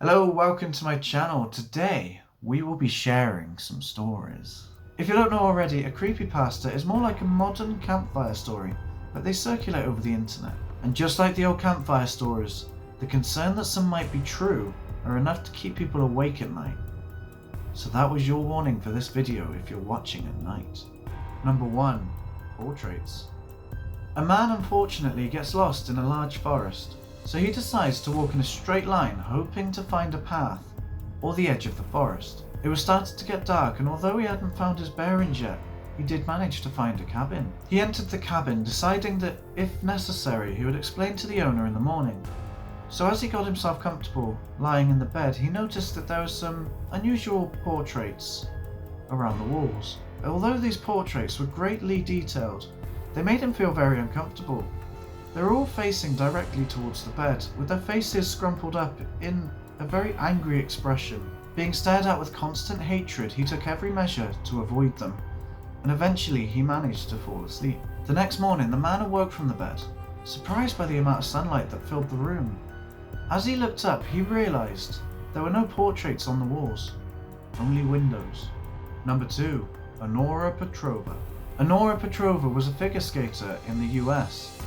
Hello, welcome to my channel. Today, we will be sharing some stories. If you don't know already, a creepypasta is more like a modern campfire story, but they circulate over the internet. And just like the old campfire stories, the concern that some might be true are enough to keep people awake at night. So that was your warning for this video if you're watching at night. Number 1. Portraits. A man unfortunately gets lost in a large forest. So he decides to walk in a straight line, hoping to find a path or the edge of the forest. It was starting to get dark, and although he hadn't found his bearings yet, he did manage to find a cabin. He entered the cabin, deciding that if necessary he would explain to the owner in the morning. So as he got himself comfortable lying in the bed, he noticed that there were some unusual portraits around the walls. Although these portraits were greatly detailed, they made him feel very uncomfortable. They were all facing directly towards the bed, with their faces scrumpled up in a very angry expression. Being stared at with constant hatred, he took every measure to avoid them, and eventually he managed to fall asleep. The next morning, the man awoke from the bed, surprised by the amount of sunlight that filled the room. As he looked up, he realized there were no portraits on the walls, only windows. Number 2. Annora Petrova. Annora Petrova was a figure skater in the US.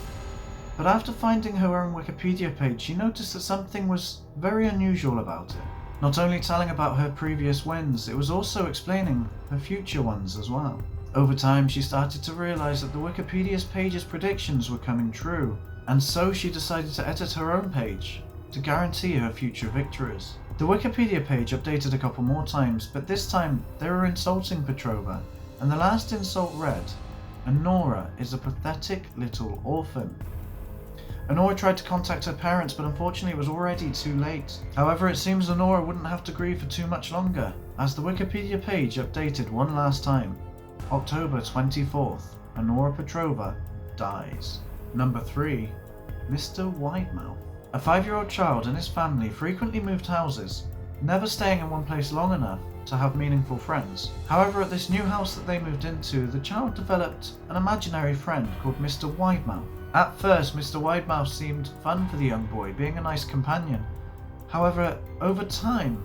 But after finding her own Wikipedia page, she noticed that something was very unusual about it. Not only telling about her previous wins, it was also explaining her future ones as well. Over time, she started to realize that the Wikipedia's page's predictions were coming true, and so she decided to edit her own page to guarantee her future victories. The Wikipedia page updated a couple more times, but this time they were insulting Petrova, and the last insult read, "Annora is a pathetic little orphan." Annora tried to contact her parents, but unfortunately it was already too late. However, it seems Annora wouldn't have to grieve for too much longer, as the Wikipedia page updated one last time. October 24th, Annora Petrova dies. Number 3. Mr. Widemouth. A 5-year-old child and his family frequently moved houses, never staying in one place long enough to have meaningful friends. However, at this new house that they moved into, the child developed an imaginary friend called Mr. Widemouth. At first, Mr. Widemouth seemed fun for the young boy, being a nice companion. However, over time,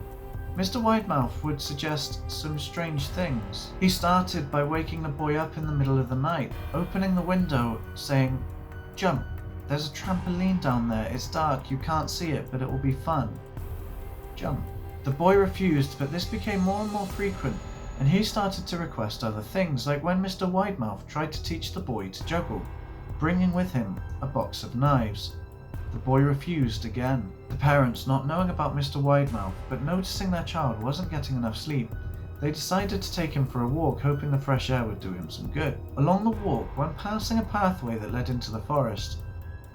Mr. Widemouth would suggest some strange things. He started by waking the boy up in the middle of the night, opening the window, saying, "Jump, there's a trampoline down there, it's dark, you can't see it, but it will be fun. Jump." The boy refused, but this became more and more frequent, and he started to request other things, like when Mr. Widemouth tried to teach the boy to juggle, bringing with him a box of knives. The boy refused again. The parents, not knowing about Mr. Widemouth, but noticing their child wasn't getting enough sleep, they decided to take him for a walk, hoping the fresh air would do him some good. Along the walk, when passing a pathway that led into the forest,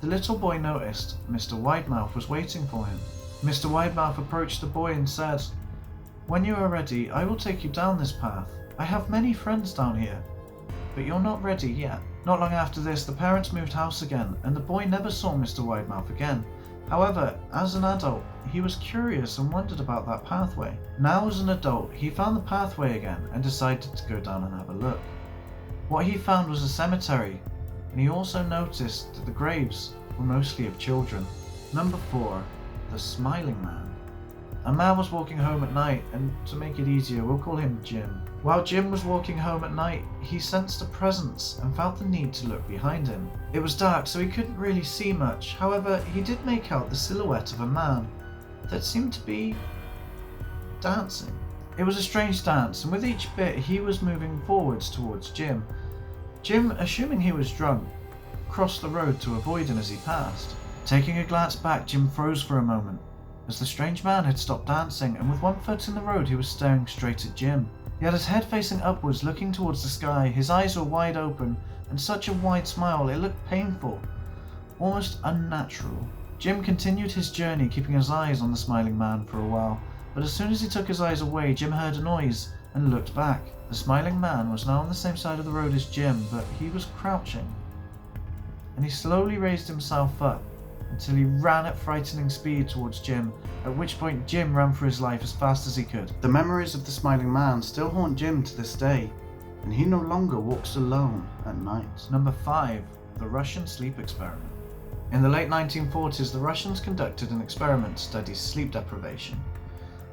the little boy noticed Mr. Widemouth was waiting for him. Mr. Widemouth approached the boy and said, "When you are ready, I will take you down this path. I have many friends down here, but you're not ready yet." Not long after this, the parents moved house again, and the boy never saw Mr. Widemouth again. However, as an adult, he was curious and wondered about that pathway. Now as an adult, he found the pathway again and decided to go down and have a look. What he found was a cemetery, and he also noticed that the graves were mostly of children. Number 4. The Smiling Man. A man was walking home at night, and to make it easier, we'll call him Jim. While Jim was walking home at night, he sensed a presence and felt the need to look behind him. It was dark, so he couldn't really see much. However, he did make out the silhouette of a man that seemed to be dancing. It was a strange dance, and with each bit he was moving forwards towards Jim. Jim, assuming he was drunk, crossed the road to avoid him as he passed. Taking a glance back, Jim froze for a moment, as the strange man had stopped dancing, and with one foot in the road he was staring straight at Jim. He had his head facing upwards, looking towards the sky. His eyes were wide open, and such a wide smile, it looked painful, almost unnatural. Jim continued his journey, keeping his eyes on the smiling man for a while, but as soon as he took his eyes away, Jim heard a noise and looked back. The smiling man was now on the same side of the road as Jim, but he was crouching, and he slowly raised himself up until he ran at frightening speed towards Jim, at which point Jim ran for his life as fast as he could. The memories of the smiling man still haunt Jim to this day, and he no longer walks alone at night. Number 5. The Russian Sleep Experiment. In the late 1940s, the Russians conducted an experiment to study sleep deprivation.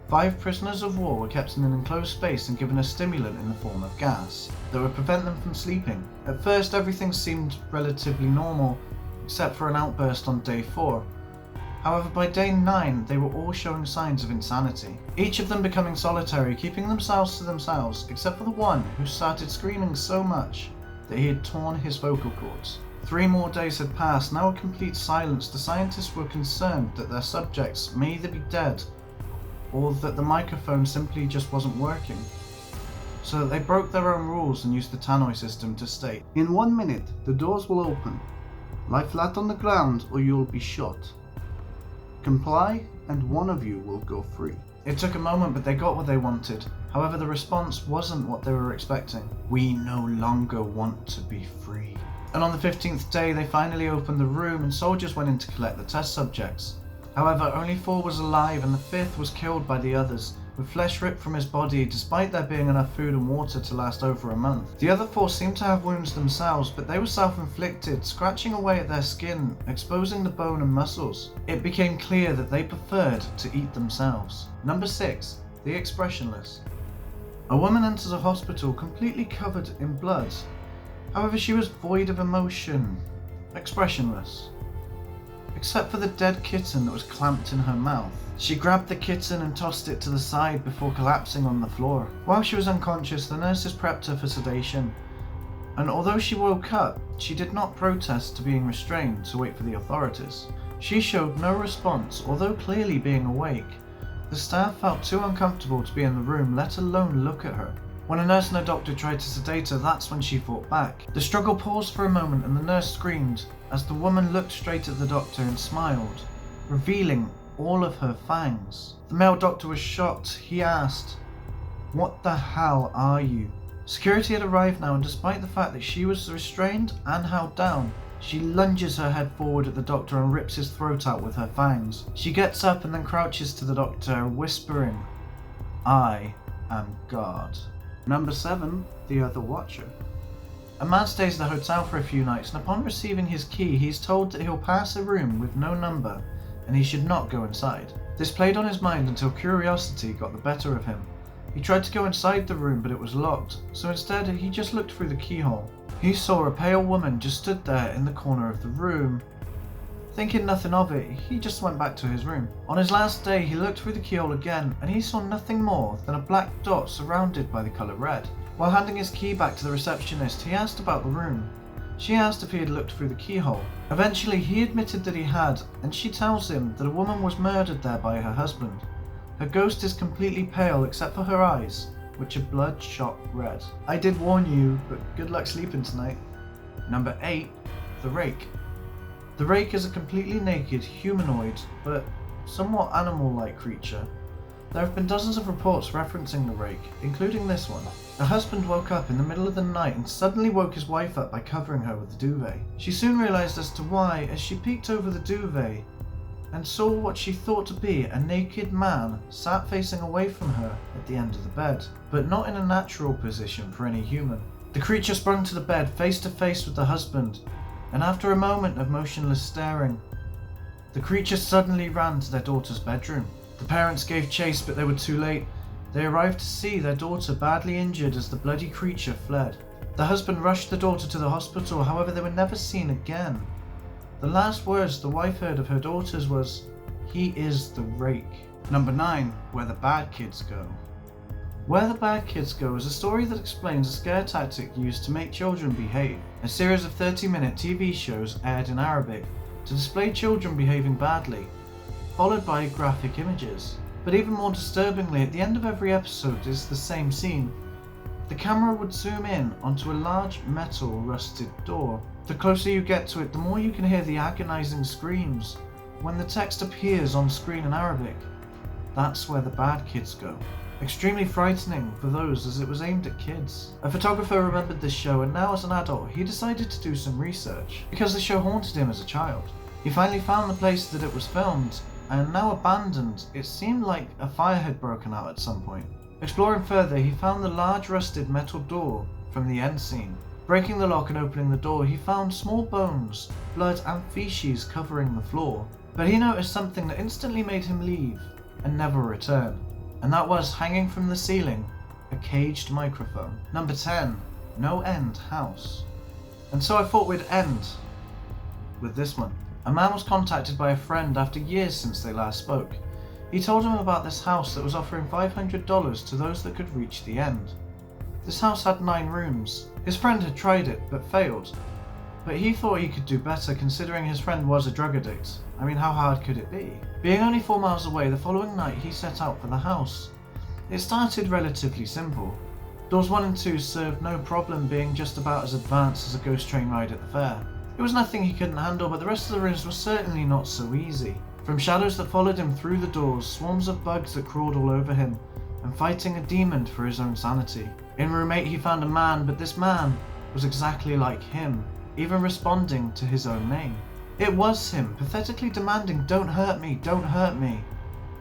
5 prisoners of war were kept in an enclosed space and given a stimulant in the form of gas that would prevent them from sleeping. At first, everything seemed relatively normal, except for an outburst on day 4. However, by day 9, they were all showing signs of insanity, each of them becoming solitary, keeping themselves to themselves, except for the one who started screaming so much that he had torn his vocal cords. 3 more days had passed. Now a complete silence. The scientists were concerned that their subjects may either be dead or that the microphone simply just wasn't working. So they broke their own rules and used the tannoy system to state, "In 1 minute, the doors will open. Lie flat on the ground or you'll be shot. Comply and one of you will go free." It took a moment, but they got what they wanted. However, the response wasn't what they were expecting. "We no longer want to be free." And on the 15th day, they finally opened the room and soldiers went in to collect the test subjects. However, only 4 was alive and the 5th was killed by the others, with flesh ripped from his body despite there being enough food and water to last over a month. The other 4 seemed to have wounds themselves, but they were self-inflicted, scratching away at their skin, exposing the bone and muscles. It became clear that they preferred to eat themselves. Number 6. The Expressionless. A woman enters a hospital completely covered in blood. However, she was void of emotion, expressionless, except for the dead kitten that was clamped in her mouth. She grabbed the kitten and tossed it to the side before collapsing on the floor. While she was unconscious, the nurses prepped her for sedation, and although she woke up, she did not protest to being restrained to wait for the authorities. She showed no response, although clearly being awake. The staff felt too uncomfortable to be in the room, let alone look at her. When a nurse and a doctor tried to sedate her, that's when she fought back. The struggle paused for a moment and the nurse screamed as the woman looked straight at the doctor and smiled, revealing all of her fangs. The male doctor was shocked. He asked, "What the hell are you?" Security had arrived now, and despite the fact that she was restrained and held down, she lunges her head forward at the doctor and rips his throat out with her fangs. She gets up and then crouches to the doctor, whispering, "I am God." Number 7. The Other Watcher. A man stays at the hotel for a few nights, and upon receiving his key, he is told that he'll pass a room with no number and he should not go inside. This played on his mind until curiosity got the better of him. He tried to go inside the room, but it was locked, so instead he just looked through the keyhole. He saw a pale woman just stood there in the corner of the room. Thinking nothing of it, he just went back to his room. On his last day, he looked through the keyhole again, and he saw nothing more than a black dot surrounded by the colour red. While handing his key back to the receptionist, he asked about the room. She asked if he had looked through the keyhole. Eventually, he admitted that he had, and she tells him that a woman was murdered there by her husband. Her ghost is completely pale except for her eyes, which are bloodshot red. I did warn you, but good luck sleeping tonight. Number 8. The Rake. The Rake is a completely naked, humanoid, but somewhat animal-like creature. There have been dozens of reports referencing the Rake, including this one. A husband woke up in the middle of the night and suddenly woke his wife up by covering her with a duvet. She soon realised as to why, as she peeked over the duvet and saw what she thought to be a naked man sat facing away from her at the end of the bed, but not in a natural position for any human. The creature sprung to the bed face to face with the husband, and after a moment of motionless staring, the creature suddenly ran to their daughter's bedroom. The parents gave chase, but they were too late. They arrived to see their daughter badly injured as the bloody creature fled. The husband rushed the daughter to the hospital, however they were never seen again. The last words the wife heard of her daughters was, "He is the Rake." Number 9. Where the Bad Kids Go. Where the Bad Kids Go is a story that explains a scare tactic used to make children behave. A series of 30-minute TV shows aired in Arabic to display children behaving badly, followed by graphic images. But even more disturbingly, at the end of every episode is the same scene. The camera would zoom in onto a large metal rusted door. The closer you get to it, the more you can hear the agonizing screams when the text appears on screen in Arabic. That's where the bad kids go. Extremely frightening for those, as it was aimed at kids. A photographer remembered this show, and now as an adult he decided to do some research because the show haunted him as a child. He finally found the place that it was filmed, and now abandoned, it seemed like a fire had broken out at some point. Exploring further, he found the large rusted metal door from the end scene. Breaking the lock and opening the door, he found small bones, blood and feces covering the floor. But he noticed something that instantly made him leave and never return. And that was, hanging from the ceiling, a caged microphone. Number 10, No End House. And so I thought we'd end with this one. A man was contacted by a friend after years since they last spoke. He told him about this house that was offering $500 to those that could reach the end. This house had 9 rooms. His friend had tried it, but failed. But he thought he could do better considering his friend was a drug addict. I mean, how hard could it be? Being only 4 miles away, the following night he set out for the house. It started relatively simple. Doors 1 and 2 served no problem, being just about as advanced as a ghost train ride at the fair. It was nothing he couldn't handle, but the rest of the rooms were certainly not so easy. From shadows that followed him through the doors, swarms of bugs that crawled all over him, and fighting a demon for his own sanity. In room 8 he found a man, but this man was exactly like him, even responding to his own name. It was him, pathetically demanding, "Don't hurt me, don't hurt me."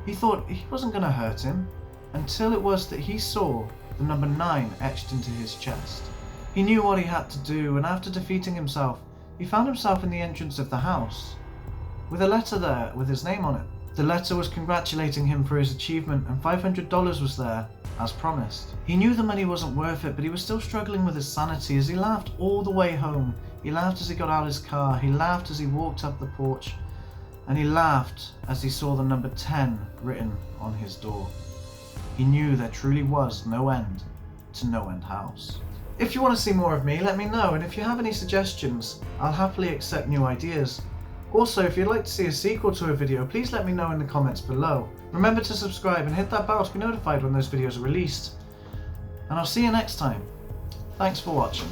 He thought he wasn't going to hurt him, until it was that he saw the number 9 etched into his chest. He knew what he had to do, and after defeating himself, he found himself in the entrance of the house, with a letter there with his name on it. The letter was congratulating him for his achievement, and $500 was there, as promised. He knew the money wasn't worth it, but he was still struggling with his sanity as he laughed all the way home. He laughed as he got out of his car, he laughed as he walked up the porch, and he laughed as he saw the number 10 written on his door. He knew there truly was no end to No End House. If you want to see more of me, let me know, and if you have any suggestions, I'll happily accept new ideas. Also, if you'd like to see a sequel to a video, please let me know in the comments below. Remember to subscribe and hit that bell to be notified when those videos are released. And I'll see you next time. Thanks for watching.